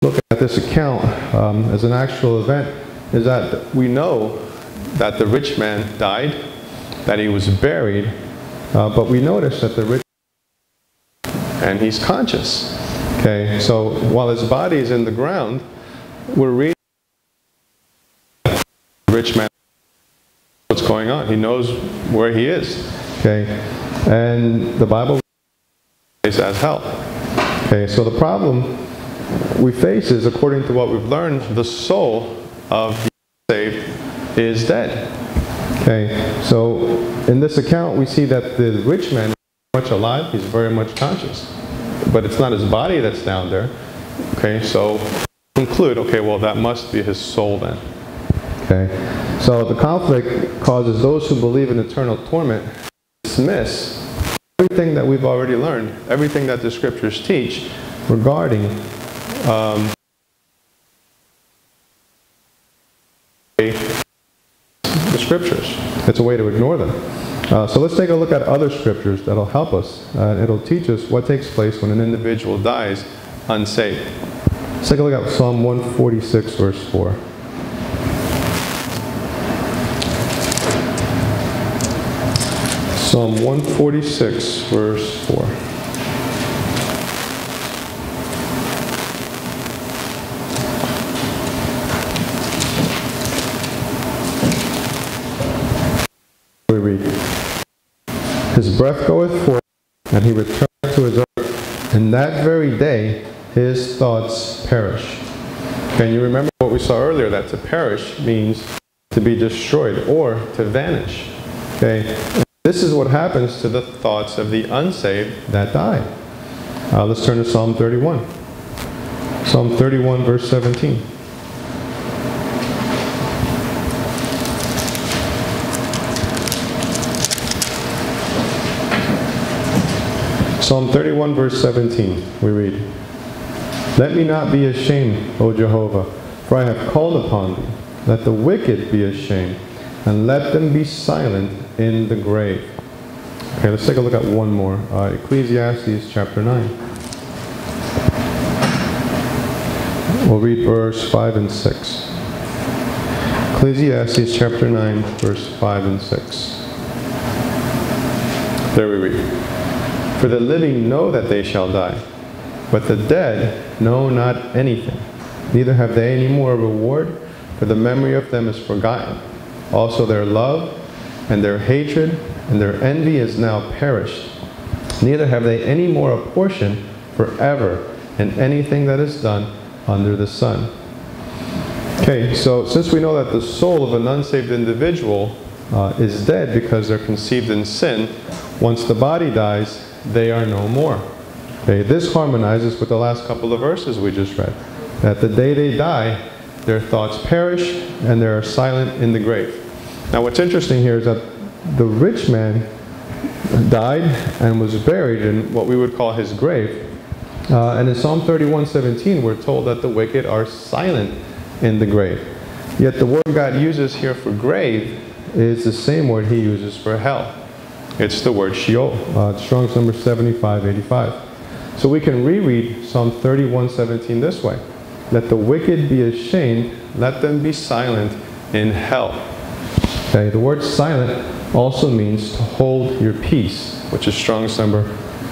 looking at this account as an actual event is that we know that the rich man died, that he was buried, but we notice that the rich and he's conscious. Okay, so while his body is in the ground, we're reading the rich man what's going on. He knows where he is. Okay, and the Bible is as hell. Okay, so the problem we face is, according to what we've learned, the soul of the saved is dead. Okay, so in this account we see that the rich man is very much alive, he's very much conscious, but it's not his body that's down there. Okay, so conclude, okay, well that must be his soul then. Okay, so the conflict causes those who believe in eternal torment to dismiss everything that we've already learned, everything that the scriptures teach regarding the scriptures. It's a way to ignore them. So let's take a look at other scriptures that'll help us. It'll teach us what takes place when an individual dies unsaved. Let's take a look at Psalm 146, verse 4. Psalm 146, verse 4. We read, his breath goeth forth, and he returneth to his earth. In that very day his thoughts perish. Can you remember what we saw earlier? That to perish means to be destroyed or to vanish. Okay, this is what happens to the thoughts of the unsaved that die. Let's turn to Psalm 31. Psalm 31, verse 17. Psalm 31, verse 17, we read, let me not be ashamed, O Jehovah, for I have called upon thee. Let the wicked be ashamed, and let them be silent in the grave. Okay, let's take a look at one more. Ecclesiastes chapter 9. We'll read verse 5 and 6. Ecclesiastes chapter 9, verse 5 and 6. There we read. For the living know that they shall die, but the dead know not anything. Neither have they any more reward, for the memory of them is forgotten. Also their love and their hatred and their envy is now perished. Neither have they any more a portion forever in anything that is done under the sun. Okay, so since we know that the soul of an unsaved individual is dead because they're conceived in sin, once the body dies, they are no more. Okay, this harmonizes with the last couple of verses we just read. That the day they die, their thoughts perish and they are silent in the grave. Now what's interesting here is that the rich man died and was buried in what we would call his grave. And in Psalm 31:17 we're told that the wicked are silent in the grave. Yet the word God uses here for grave is the same word he uses for hell. It's the word Sheol, Strong's number 7585. So we can reread Psalm 31:17 this way. Let the wicked be ashamed, let them be silent in hell. Okay, the word silent also means to hold your peace, which is Strong's number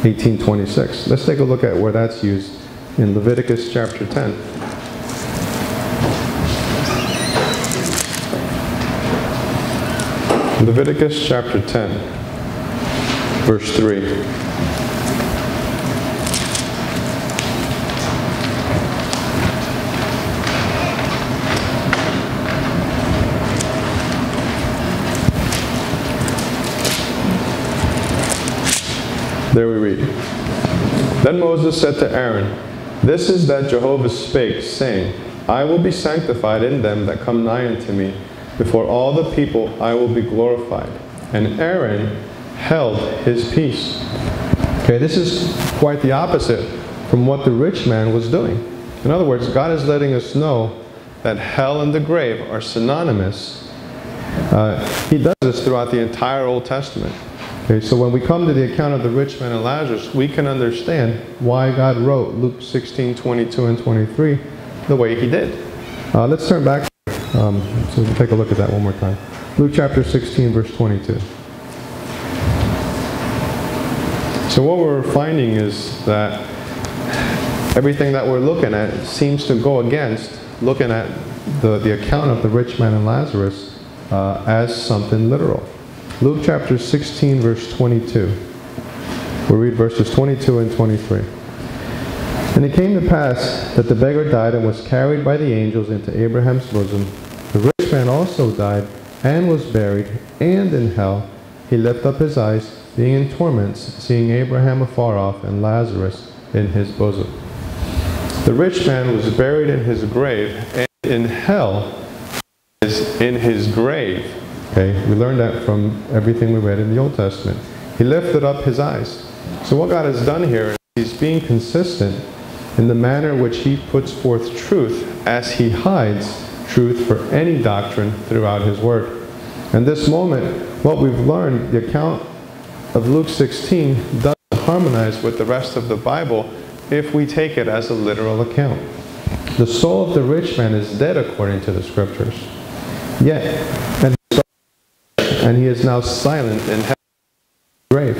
1826. Let's take a look at where that's used in Leviticus chapter 10. Leviticus chapter 10. Verse 3. There we read. Then Moses said to Aaron, this is that Jehovah spake, saying, I will be sanctified in them that come nigh unto me. Before all the people I will be glorified. And Aaron held his peace. Okay, this is quite the opposite from what the rich man was doing. In other words, God is letting us know that hell and the grave are synonymous. He does this throughout the entire Old Testament. Okay, so when we come to the account of the rich man and Lazarus, we can understand why God wrote Luke 16:22 and 23 the way he did. Let's turn back, so we can take a look at that one more time. Luke chapter 16, verse 22. So what we're finding is that everything that we're looking at seems to go against looking at the account of the rich man and Lazarus as something literal. Luke chapter 16, verse 22. We'll read verses 22 and 23. And it came to pass that the beggar died and was carried by the angels into Abraham's bosom. The rich man also died and was buried, and in hell he lifted up his eyes, being in torments, seeing Abraham afar off and Lazarus in his bosom. The rich man was buried in his grave, and in hell is in his grave. Okay, we learned that from everything we read in the Old Testament. He lifted up his eyes. So what God has done here is he's being consistent in the manner in which he puts forth truth as he hides truth for any doctrine throughout his word. And this moment, what we've learned, the account of Luke 16 doesn't harmonize with the rest of the Bible if we take it as a literal account. The soul of the rich man is dead according to the scriptures. Yet, and he is now silent in heaven's grave.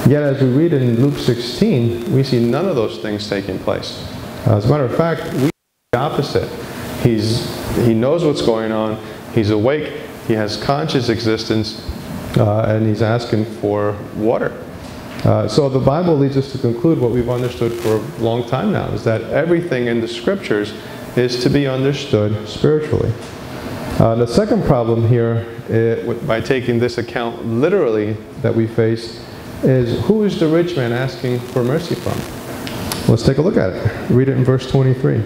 Yet as we read in Luke 16, we see none of those things taking place. As a matter of fact, we see the opposite. He knows what's going on, he's awake, he has conscious existence, and he's asking for water. So the Bible leads us to conclude what we've understood for a long time now, is that everything in the scriptures is to be understood spiritually. The second problem here, by taking this account literally that we face, is who is the rich man asking for mercy from? Let's take a look at it. Read it in verse 23.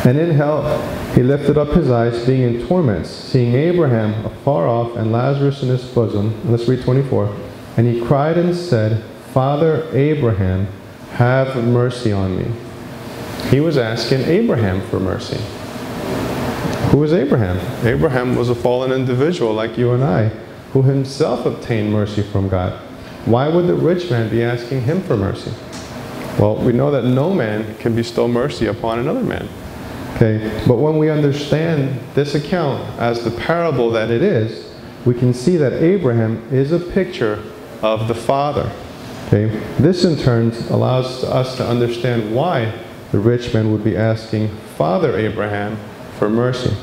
And in hell he lifted up his eyes, being in torments, seeing Abraham afar off and Lazarus in his bosom. And let's read 24. And he cried and said, Father Abraham, have mercy on me. He was asking Abraham for mercy. Who was Abraham? Abraham was a fallen individual like you and I, who himself obtained mercy from God. Why would the rich man be asking him for mercy? Well, we know that no man can bestow mercy upon another man. Okay, but when we understand this account as the parable that it is, we can see that Abraham is a picture of the Father. Okay, this in turn allows us to understand why the rich man would be asking Father Abraham for mercy.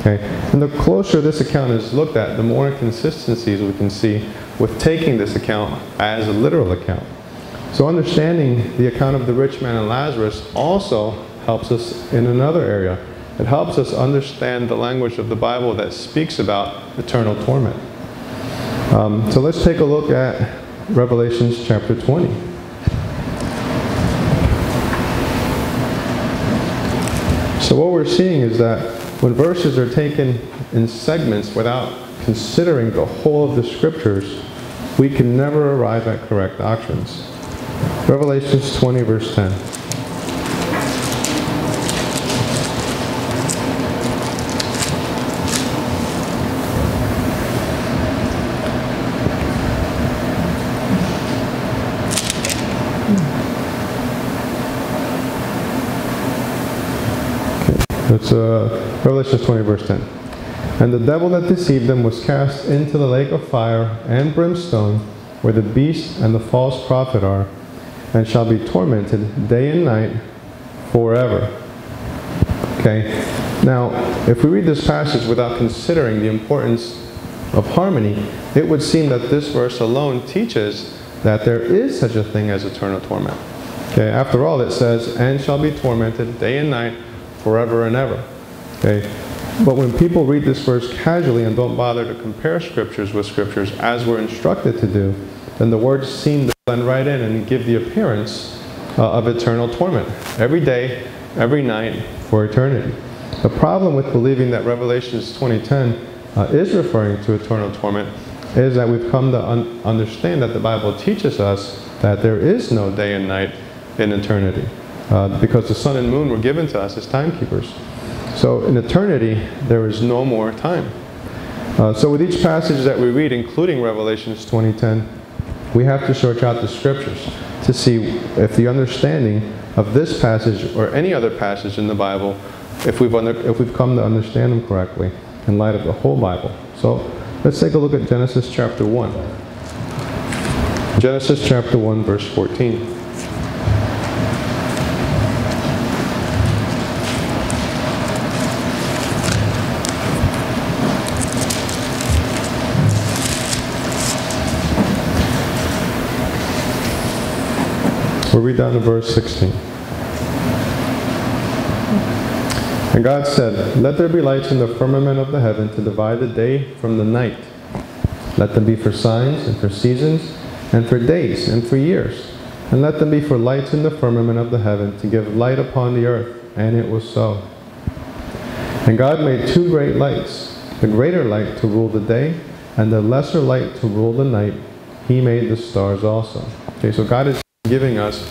Okay, and the closer this account is looked at, the more inconsistencies we can see with taking this account as a literal account. So understanding the account of the rich man and Lazarus also helps us in another area. It helps us understand the language of the Bible that speaks about eternal torment. So let's take a look at Revelation chapter 20. So what we're seeing is that when verses are taken in segments without considering the whole of the scriptures, we can never arrive at correct doctrines. Revelation 20, verse 10. It's Revelation 20, verse 10. And the devil that deceived them was cast into the lake of fire and brimstone, where the beast and the false prophet are, and shall be tormented day and night forever. Okay, now if we read this passage without considering the importance of harmony, it would seem that this verse alone teaches that there is such a thing as eternal torment. Okay, after all it says, and shall be tormented day and night forever and ever. Okay, but when people read this verse casually and don't bother to compare scriptures with scriptures as we're instructed to do, then the words seem to blend right in and give the appearance of eternal torment every day, every night, for eternity. The problem with believing that Revelation 20:10 is referring to eternal torment is that we've come to understand that the Bible teaches us that there is no day and night in eternity, because the sun and moon were given to us as timekeepers. So in eternity, there is no more time. So with each passage that we read, including Revelation 20:10, we have to search out the scriptures to see if the understanding of this passage or any other passage in the Bible, if we've come to understand them correctly in light of the whole Bible. So let's take a look at Genesis chapter 1. Genesis chapter 1, verse 14. We'll read down to verse 16. And God said, "Let there be lights in the firmament of the heaven to divide the day from the night. Let them be for signs and for seasons and for days and for years. And let them be for lights in the firmament of the heaven to give light upon the earth." And it was so. And God made two great lights, the greater light to rule the day and the lesser light to rule the night. He made the stars also. Okay, so God is giving us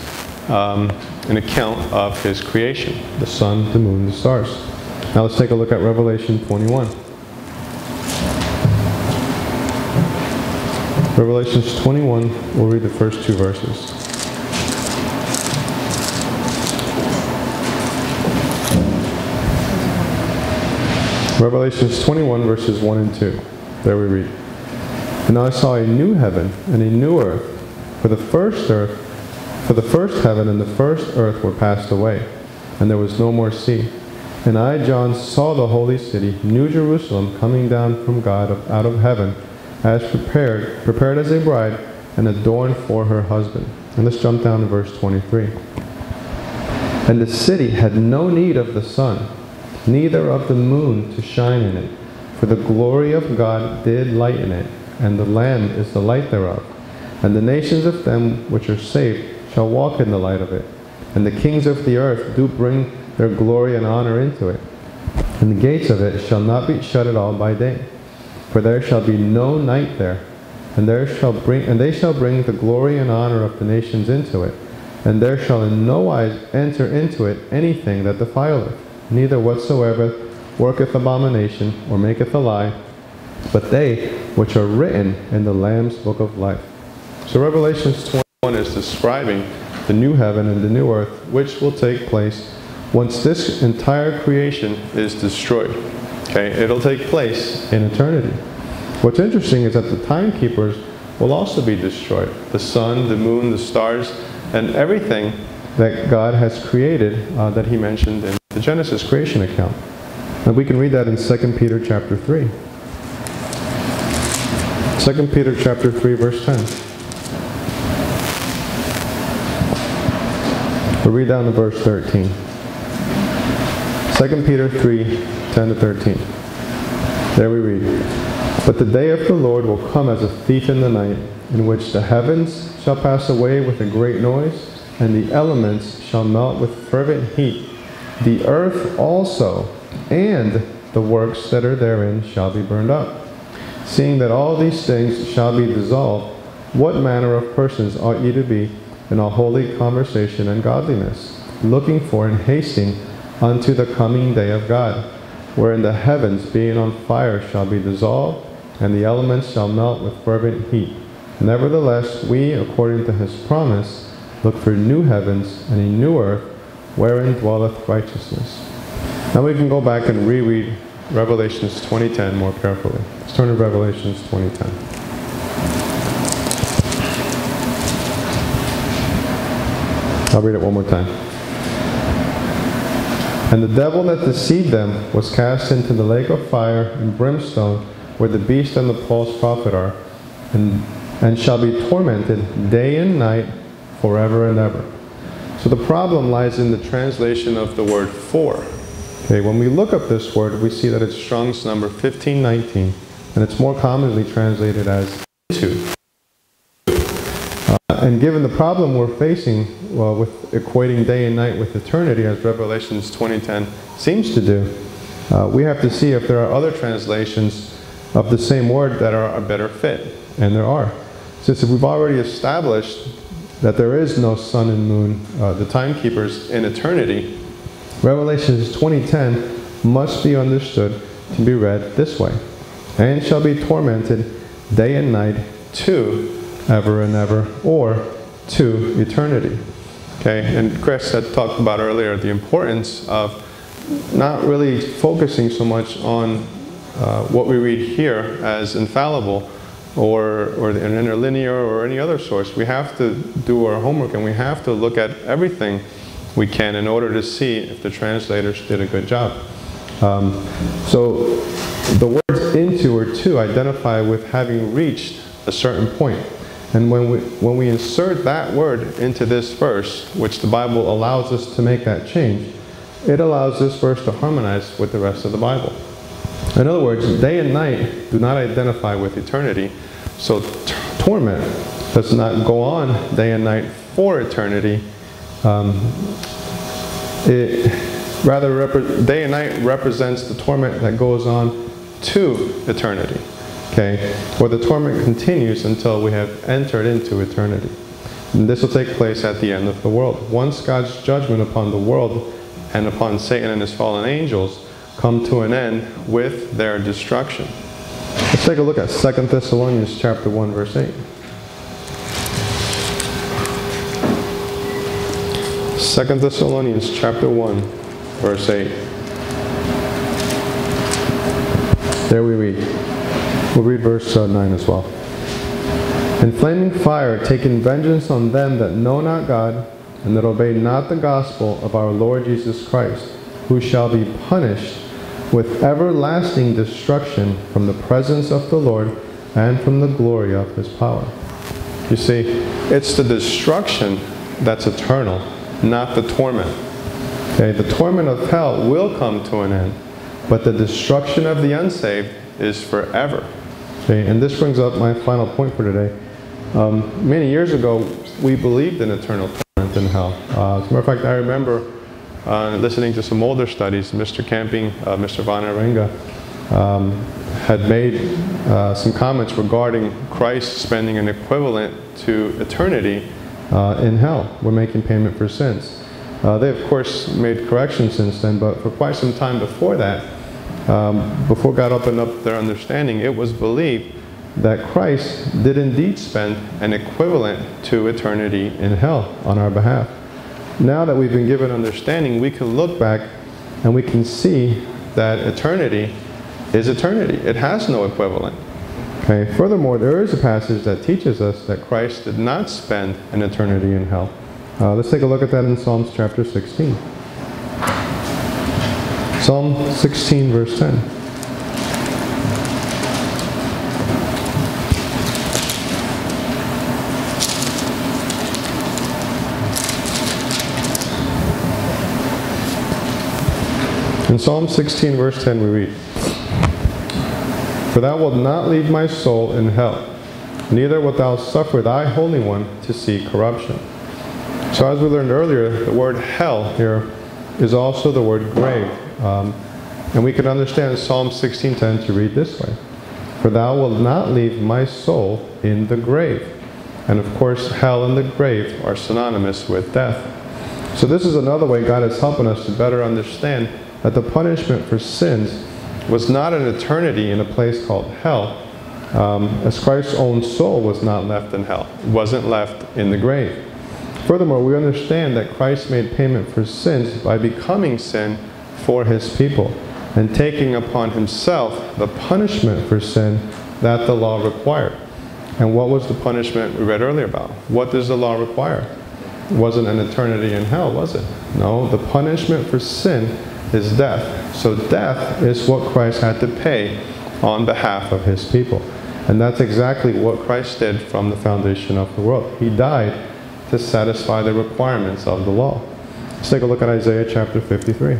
an account of His creation, the sun, the moon, the stars. Now let's take a look at Revelation 21. Revelation 21, we'll read the first two verses. Revelation 21, verses 1 and 2. There we read. "And I saw a new heaven and a new earth, for the first heaven and the first earth were passed away, and there was no more sea. And I, John, saw the holy city, New Jerusalem, coming down from God out of heaven, as prepared as a bride, and adorned for her husband." And let's jump down to verse 23. "And the city had no need of the sun, neither of the moon to shine in it, for the glory of God did lighten it, and the Lamb is the light thereof. And the nations of them which are saved shall walk in the light of it. And the kings of the earth do bring their glory and honor into it. And the gates of it shall not be shut at all by day. For there shall be no night there. And they shall bring the glory and honor of the nations into it. And there shall in no wise enter into it anything that defileth, neither whatsoever worketh abomination, or maketh a lie, but they which are written in the Lamb's book of life." So Revelation 21 is describing the new heaven and the new earth, which will take place once this entire creation is destroyed. Okay, it'll take place in eternity. What's interesting is that the timekeepers will also be destroyed. The sun, the moon, the stars, and everything that God has created that He mentioned in the Genesis creation account. And we can read that in 2 Peter chapter 3. 2 Peter chapter 3, verse 10. We'll read down to verse 13. 2 Peter 3, 10 to 13. There we read, "But the day of the Lord will come as a thief in the night, in which the heavens shall pass away with a great noise, and the elements shall melt with fervent heat. The earth also, and the works that are therein shall be burned up. Seeing that all these things shall be dissolved, what manner of persons ought ye to be in all holy conversation and godliness, looking for and hasting unto the coming day of God, wherein the heavens being on fire shall be dissolved, and the elements shall melt with fervent heat. Nevertheless, we, according to His promise, look for new heavens and a new earth, wherein dwelleth righteousness." Now we can go back and reread Revelations 20:10 more carefully. Let's turn to Revelations 20:10. I'll read it one more time. "And the devil that deceived them was cast into the lake of fire and brimstone, where the beast and the false prophet are, and shall be tormented day and night forever and ever." So the problem lies in the translation of the word "for." Okay, when we look up this word, we see that it's Strong's number 1519, and it's more commonly translated as "into." And given the problem we're facing with equating day and night with eternity, as Revelations 20:10 seems to do, we have to see if there are other translations of the same word that are a better fit. And there are. Since we've already established that there is no sun and moon, the timekeepers, in eternity, Revelations 20:10 must be understood to be read this way: "And shall be tormented day and night to ever and ever," or to eternity. Okay, and Chris had talked about earlier the importance of not really focusing so much on what we read here as infallible or an interlinear or any other source. We have to do our homework, and we have to look at everything we can in order to see if the translators did a good job. So the words into or to identify with having reached a certain point. And when we insert that word into this verse, which the Bible allows us to make that change, it allows this verse to harmonize with the rest of the Bible. In other words, day and night do not identify with eternity, so torment does not go on day and night for eternity. Rather, day and night represents the torment that goes on to eternity. Okay, or the torment continues until we have entered into eternity. And this will take place at the end of the world. Once God's judgment upon the world and upon Satan and his fallen angels come to an end with their destruction. Let's take a look at 2 Thessalonians chapter 1, verse 8. 2 Thessalonians chapter 1, verse 8. There we read. We'll read verse 9 as well. In flaming fire, taking vengeance on them that know not God, and that obey not the gospel of our Lord Jesus Christ, who shall be punished with everlasting destruction from the presence of the Lord and from the glory of his power. You see, it's the destruction that's eternal, not the torment. Okay, the torment of hell will come to an end, but the destruction of the unsaved is forever. Okay, and this brings up my final point for today. Many years ago, we believed in eternal torment in hell. As a matter of fact, I remember listening to some older studies. Mr. Camping, Mr. Van Arenga, had made some comments regarding Christ spending an equivalent to eternity in hell. We're making payment for sins. They, of course, made corrections since then, but for quite some time before that, before God opened up their understanding, it was believed that Christ did indeed spend an equivalent to eternity in hell on our behalf. Now that we've been given understanding, we can look back and we can see that eternity is eternity. It has no equivalent. Okay. Furthermore, there is a passage that teaches us that Christ did not spend an eternity in hell. Let's take a look at that in Psalms chapter 16. Psalm 16, verse 10. In Psalm 16, verse 10, we read, For thou wilt not leave my soul in hell, neither wilt thou suffer thy Holy One to see corruption. So as we learned earlier, the word hell here is also the word grave. And we can understand Psalm 16:10 to read this way. For thou wilt not leave my soul in the grave. And of course, hell and the grave are synonymous with death. So this is another way God is helping us to better understand that the punishment for sins was not an eternity in a place called hell, as Christ's own soul was not left in hell. It wasn't left in the grave. Furthermore, we understand that Christ made payment for sins by becoming sin for his people and taking upon himself the punishment for sin that the law required. And what was the punishment we read earlier about? What does the law require? It wasn't an eternity in hell, was it? No, the punishment for sin is death. So death is what Christ had to pay on behalf of his people. And that's exactly what Christ did from the foundation of the world. He died to satisfy the requirements of the law. Let's take a look at Isaiah chapter 53.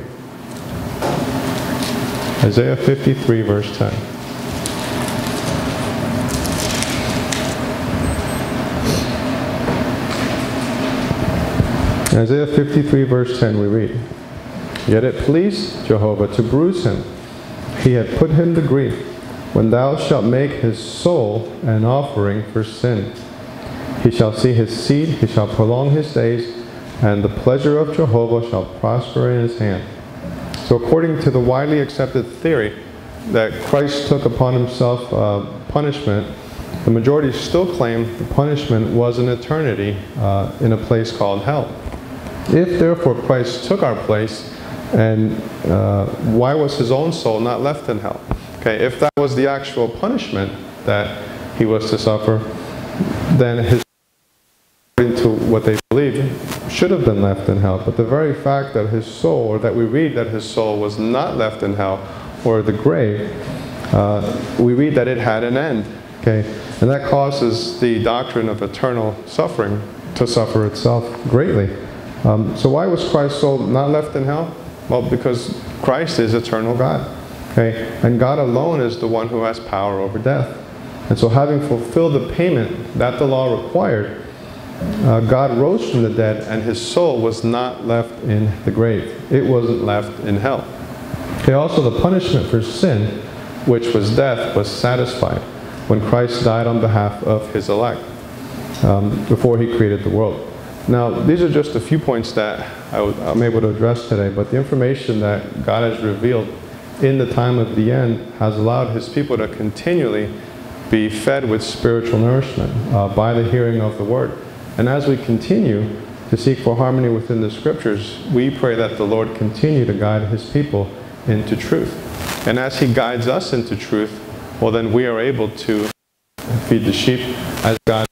Isaiah 53, verse 10. In Isaiah 53, verse 10, we read, Yet it pleased Jehovah to bruise him. He had put him to grief, when thou shalt make his soul an offering for sin. He shall see his seed, he shall prolong his days, and the pleasure of Jehovah shall prosper in his hand. So according to the widely accepted theory that Christ took upon himself punishment the majority still claim the punishment was an eternity in a place called hell. If therefore Christ took our place, and why was his own soul not left in hell? Okay, if that was the actual punishment that he was to suffer, then his, according to what they believed, should have been left in hell. But the very fact that his soul, or that we read that his soul was not left in hell or the grave, we read that it had an end. Okay, and that causes the doctrine of eternal suffering to suffer itself greatly. So why was Christ's soul not left in hell? Well, because Christ is eternal God. Okay, and God alone is the one who has power over death. And so having fulfilled the payment that the law required, God rose from the dead, and his soul was not left in the grave. It wasn't left in hell. Okay, also the punishment for sin, which was death, was satisfied when Christ died on behalf of his elect before he created the world. Now, these are just a few points that I'm able to address today, but the information that God has revealed in the time of the end has allowed his people to continually be fed with spiritual nourishment by the hearing of the word. And as we continue to seek for harmony within the scriptures, we pray that the Lord continue to guide his people into truth. And as he guides us into truth, well, then we are able to feed the sheep as God